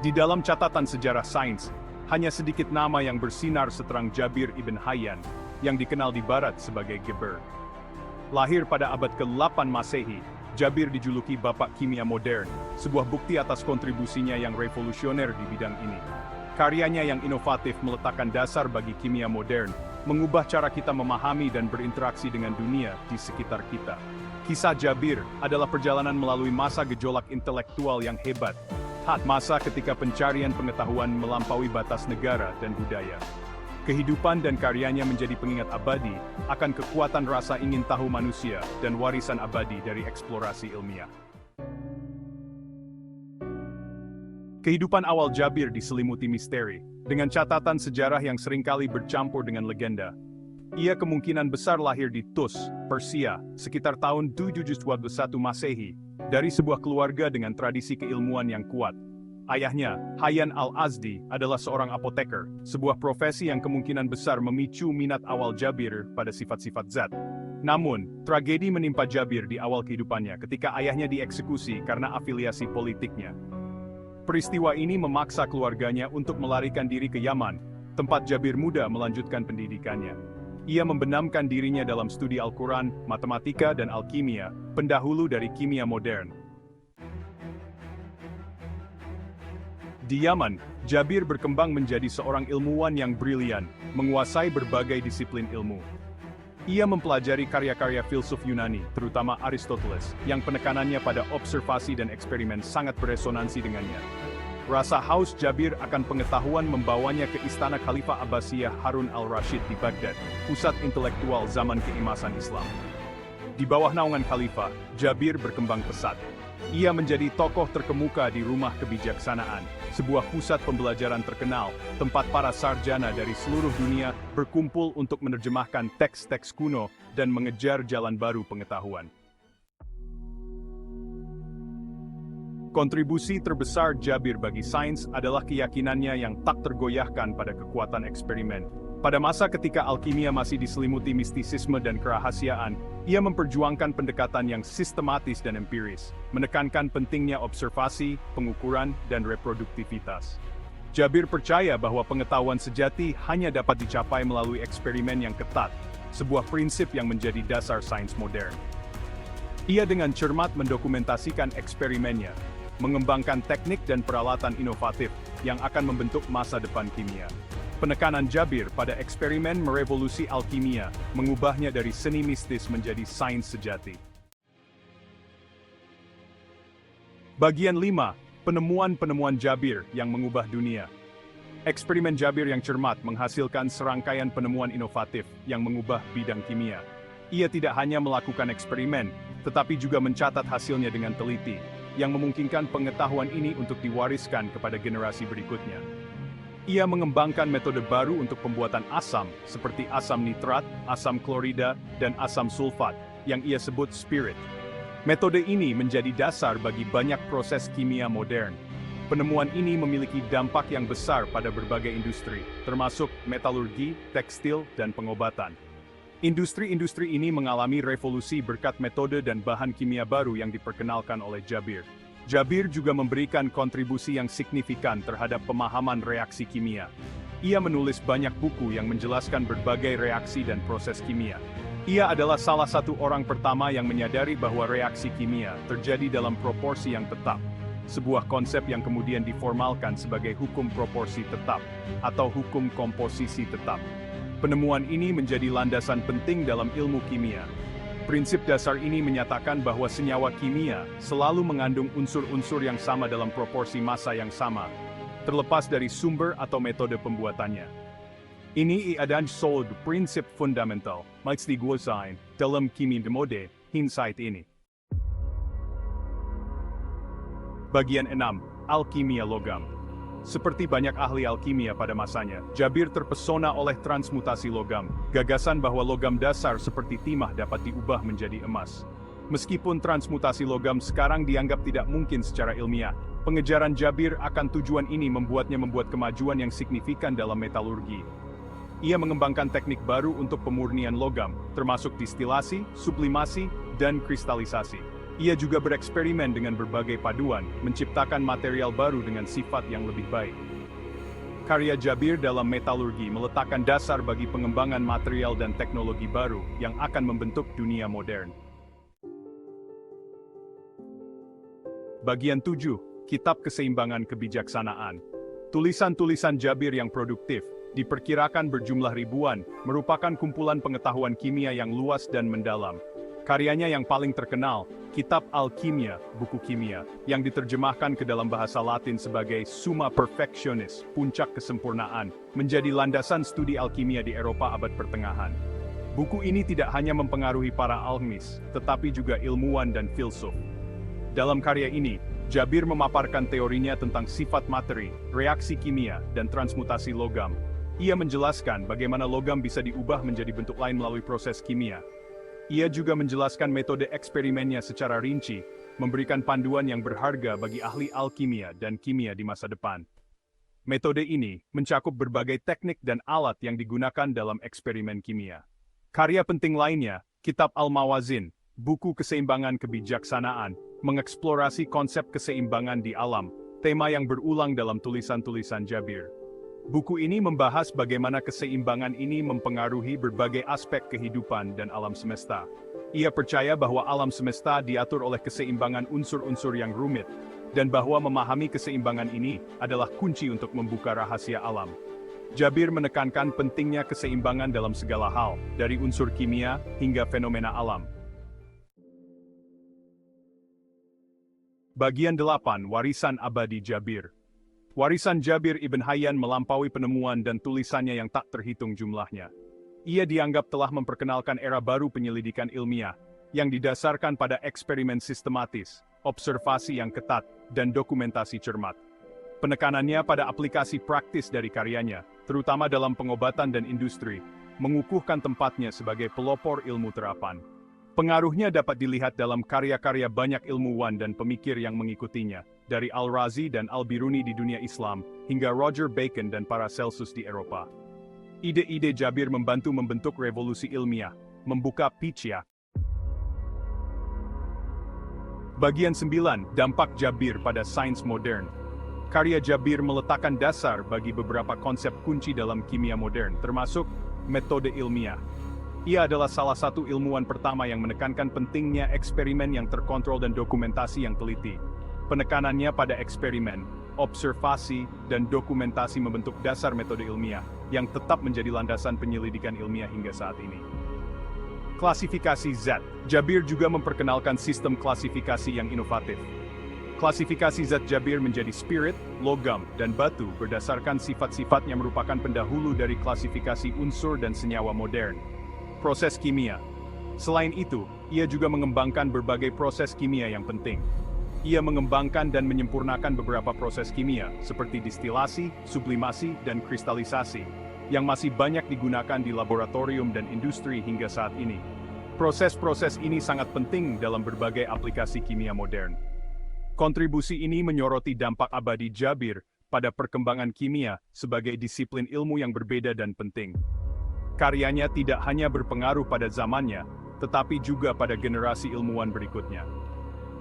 Di dalam catatan sejarah sains, hanya sedikit nama yang bersinar seterang Jabir ibn Hayyan, yang dikenal di barat sebagai Geber. Lahir pada abad ke-8 Masehi, Jabir dijuluki Bapak Kimia Modern, sebuah bukti atas kontribusinya yang revolusioner di bidang ini. Karyanya yang inovatif meletakkan dasar bagi kimia modern, mengubah cara kita memahami dan berinteraksi dengan dunia di sekitar kita. Kisah Jabir adalah perjalanan melalui masa gejolak intelektual yang hebat, masa ketika pencarian pengetahuan melampaui batas negara dan budaya. Kehidupan dan karyanya menjadi pengingat abadi akan kekuatan rasa ingin tahu manusia dan warisan abadi dari eksplorasi ilmiah. Kehidupan awal Jabir diselimuti misteri, dengan catatan sejarah yang seringkali bercampur dengan legenda. Ia kemungkinan besar lahir di Tus, Persia, sekitar tahun 721 Masehi, dari sebuah keluarga dengan tradisi keilmuan yang kuat. Ayahnya, Hayyan al-Azdi, adalah seorang apoteker, sebuah profesi yang kemungkinan besar memicu minat awal Jabir pada sifat-sifat zat. Namun, tragedi menimpa Jabir di awal kehidupannya ketika ayahnya dieksekusi karena afiliasi politiknya. Peristiwa ini memaksa keluarganya untuk melarikan diri ke Yaman, tempat Jabir muda melanjutkan pendidikannya. Ia membenamkan dirinya dalam studi Al-Quran, matematika dan alkimia, pendahulu dari kimia modern. Di Yaman, Jabir berkembang menjadi seorang ilmuwan yang brilian, menguasai berbagai disiplin ilmu. Ia mempelajari karya-karya filsuf Yunani, terutama Aristoteles, yang penekanannya pada observasi dan eksperimen sangat beresonansi dengannya. Rasa haus Jabir akan pengetahuan membawanya ke istana Khalifah Abbasiyah Harun al-Rashid di Baghdad, pusat intelektual zaman keemasan Islam. Di bawah naungan Khalifah, Jabir berkembang pesat. Ia menjadi tokoh terkemuka di Rumah Kebijaksanaan, sebuah pusat pembelajaran terkenal, tempat para sarjana dari seluruh dunia berkumpul untuk menerjemahkan teks-teks kuno dan mengejar jalan baru pengetahuan. Kontribusi terbesar Jabir bagi sains adalah keyakinannya yang tak tergoyahkan pada kekuatan eksperimen. Pada masa ketika alkimia masih diselimuti mistisisme dan kerahasiaan, ia memperjuangkan pendekatan yang sistematis dan empiris, menekankan pentingnya observasi, pengukuran, dan reproduktivitas. Jabir percaya bahwa pengetahuan sejati hanya dapat dicapai melalui eksperimen yang ketat, sebuah prinsip yang menjadi dasar sains modern. Ia dengan cermat mendokumentasikan eksperimennya, mengembangkan teknik dan peralatan inovatif yang akan membentuk masa depan kimia. Penekanan Jabir pada eksperimen merevolusi alkimia, mengubahnya dari seni mistis menjadi sains sejati. Bagian 5. Penemuan-penemuan Jabir yang mengubah dunia. Eksperimen Jabir yang cermat menghasilkan serangkaian penemuan inovatif yang mengubah bidang kimia. Ia tidak hanya melakukan eksperimen, tetapi juga mencatat hasilnya dengan teliti, yang memungkinkan pengetahuan ini untuk diwariskan kepada generasi berikutnya. Ia mengembangkan metode baru untuk pembuatan asam, seperti asam nitrat, asam klorida, dan asam sulfat, yang ia sebut spirit. Metode ini menjadi dasar bagi banyak proses kimia modern. Penemuan ini memiliki dampak yang besar pada berbagai industri, termasuk metalurgi, tekstil, dan pengobatan. Industri-industri ini mengalami revolusi berkat metode dan bahan kimia baru yang diperkenalkan oleh Jabir. Jabir juga memberikan kontribusi yang signifikan terhadap pemahaman reaksi kimia. Ia menulis banyak buku yang menjelaskan berbagai reaksi dan proses kimia. Ia adalah salah satu orang pertama yang menyadari bahwa reaksi kimia terjadi dalam proporsi yang tetap, sebuah konsep yang kemudian diformalkan sebagai hukum proporsi tetap, atau hukum komposisi tetap. Penemuan ini menjadi landasan penting dalam ilmu kimia. Prinsip dasar ini menyatakan bahwa senyawa kimia selalu mengandung unsur-unsur yang sama dalam proporsi massa yang sama, terlepas dari sumber atau metode pembuatannya. Ini adalah satu prinsip fundamental, yang digunakan dalam kimia modern saat ini. Bagian 6. Alkimia logam. Seperti banyak ahli alkimia pada masanya, Jabir terpesona oleh transmutasi logam, gagasan bahwa logam dasar seperti timah dapat diubah menjadi emas. Meskipun transmutasi logam sekarang dianggap tidak mungkin secara ilmiah, pengejaran Jabir akan tujuan ini membuatnya membuat kemajuan yang signifikan dalam metalurgi. Ia mengembangkan teknik baru untuk pemurnian logam, termasuk distilasi, sublimasi, dan kristalisasi. Ia juga bereksperimen dengan berbagai paduan, menciptakan material baru dengan sifat yang lebih baik. Karya Jabir dalam metalurgi meletakkan dasar bagi pengembangan material dan teknologi baru yang akan membentuk dunia modern. Bagian 7. Kitab Keseimbangan Kebijaksanaan. Tulisan-tulisan Jabir yang produktif, diperkirakan berjumlah ribuan, merupakan kumpulan pengetahuan kimia yang luas dan mendalam. Karyanya yang paling terkenal, Kitab Alkimia, buku kimia, yang diterjemahkan ke dalam bahasa Latin sebagai Summa Perfectionis, puncak kesempurnaan, menjadi landasan studi alkimia di Eropa abad pertengahan. Buku ini tidak hanya mempengaruhi para alkemis, tetapi juga ilmuwan dan filsuf. Dalam karya ini, Jabir memaparkan teorinya tentang sifat materi, reaksi kimia, dan transmutasi logam. Ia menjelaskan bagaimana logam bisa diubah menjadi bentuk lain melalui proses kimia. Ia juga menjelaskan metode eksperimennya secara rinci, memberikan panduan yang berharga bagi ahli alkimia dan kimia di masa depan. Metode ini mencakup berbagai teknik dan alat yang digunakan dalam eksperimen kimia. Karya penting lainnya, Kitab Al-Mawazin, buku keseimbangan kebijaksanaan, mengeksplorasi konsep keseimbangan di alam, tema yang berulang dalam tulisan-tulisan Jabir. Buku ini membahas bagaimana keseimbangan ini mempengaruhi berbagai aspek kehidupan dan alam semesta. Ia percaya bahwa alam semesta diatur oleh keseimbangan unsur-unsur yang rumit, dan bahwa memahami keseimbangan ini adalah kunci untuk membuka rahasia alam. Jabir menekankan pentingnya keseimbangan dalam segala hal, dari unsur kimia hingga fenomena alam. Bagian 8. Warisan Abadi Jabir. Warisan Jabir Ibn Hayyan melampaui penemuan dan tulisannya yang tak terhitung jumlahnya. Ia dianggap telah memperkenalkan era baru penyelidikan ilmiah, yang didasarkan pada eksperimen sistematis, observasi yang ketat, dan dokumentasi cermat. Penekanannya pada aplikasi praktis dari karyanya, terutama dalam pengobatan dan industri, mengukuhkan tempatnya sebagai pelopor ilmu terapan. Pengaruhnya dapat dilihat dalam karya-karya banyak ilmuwan dan pemikir yang mengikutinya, dari Al-Razi dan Al-Biruni di dunia Islam, hingga Roger Bacon dan Paracelsus di Eropa. Ide-ide Jabir membantu membentuk revolusi ilmiah, membuka pikiran. Bagian 9. Dampak Jabir pada sains modern. Karya Jabir meletakkan dasar bagi beberapa konsep kunci dalam kimia modern, termasuk metode ilmiah. Ia adalah salah satu ilmuwan pertama yang menekankan pentingnya eksperimen yang terkontrol dan dokumentasi yang teliti. Penekanannya pada eksperimen, observasi, dan dokumentasi membentuk dasar metode ilmiah, yang tetap menjadi landasan penyelidikan ilmiah hingga saat ini. Klasifikasi zat. Jabir juga memperkenalkan sistem klasifikasi yang inovatif. Klasifikasi zat Jabir menjadi spirit, logam, dan batu berdasarkan sifat-sifat yang merupakan pendahulu dari klasifikasi unsur dan senyawa modern. Proses kimia. Selain itu, ia juga mengembangkan berbagai proses kimia yang penting. Ia mengembangkan dan menyempurnakan beberapa proses kimia, seperti distilasi, sublimasi, dan kristalisasi, yang masih banyak digunakan di laboratorium dan industri hingga saat ini. Proses-proses ini sangat penting dalam berbagai aplikasi kimia modern. Kontribusi ini menyoroti dampak abadi Jabir pada perkembangan kimia sebagai disiplin ilmu yang berbeda dan penting. Karyanya tidak hanya berpengaruh pada zamannya, tetapi juga pada generasi ilmuwan berikutnya.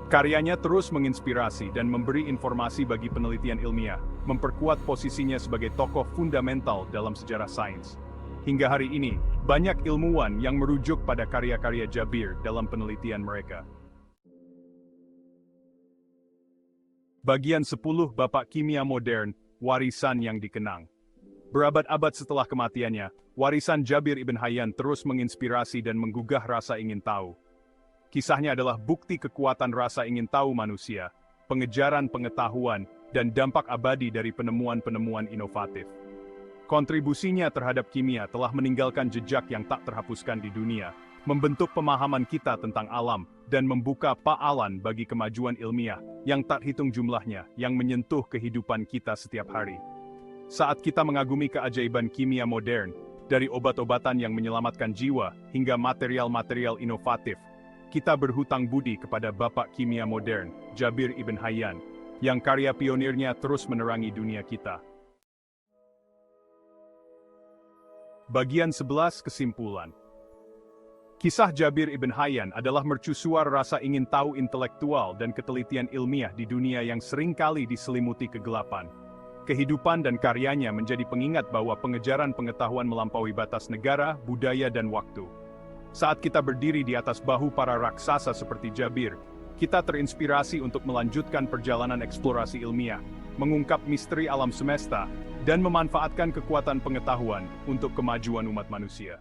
Karyanya terus menginspirasi dan memberi informasi bagi penelitian ilmiah, memperkuat posisinya sebagai tokoh fundamental dalam sejarah sains. Hingga hari ini, banyak ilmuwan yang merujuk pada karya-karya Jabir dalam penelitian mereka. Bagian 10. Bapak Kimia Modern, Warisan yang Dikenang. Berabad-abad setelah kematiannya, warisan Jabir Ibn Hayyan terus menginspirasi dan menggugah rasa ingin tahu. Kisahnya adalah bukti kekuatan rasa ingin tahu manusia, pengejaran pengetahuan, dan dampak abadi dari penemuan-penemuan inovatif. Kontribusinya terhadap kimia telah meninggalkan jejak yang tak terhapuskan di dunia, membentuk pemahaman kita tentang alam, dan membuka paalan bagi kemajuan ilmiah yang tak hitung jumlahnya yang menyentuh kehidupan kita setiap hari. Saat kita mengagumi keajaiban kimia modern, dari obat-obatan yang menyelamatkan jiwa hingga material-material inovatif, kita berhutang budi kepada Bapak Kimia Modern, Jabir Ibn Hayyan, yang karya pionirnya terus menerangi dunia kita. Bagian 11. Kesimpulan. Kisah Jabir ibn Hayyan adalah mercusuar rasa ingin tahu intelektual dan ketelitian ilmiah di dunia yang seringkali diselimuti kegelapan. Kehidupan dan karyanya menjadi pengingat bahwa pengejaran pengetahuan melampaui batas negara, budaya dan waktu. Saat kita berdiri di atas bahu para raksasa seperti Jabir, kita terinspirasi untuk melanjutkan perjalanan eksplorasi ilmiah, mengungkap misteri alam semesta, dan memanfaatkan kekuatan pengetahuan untuk kemajuan umat manusia.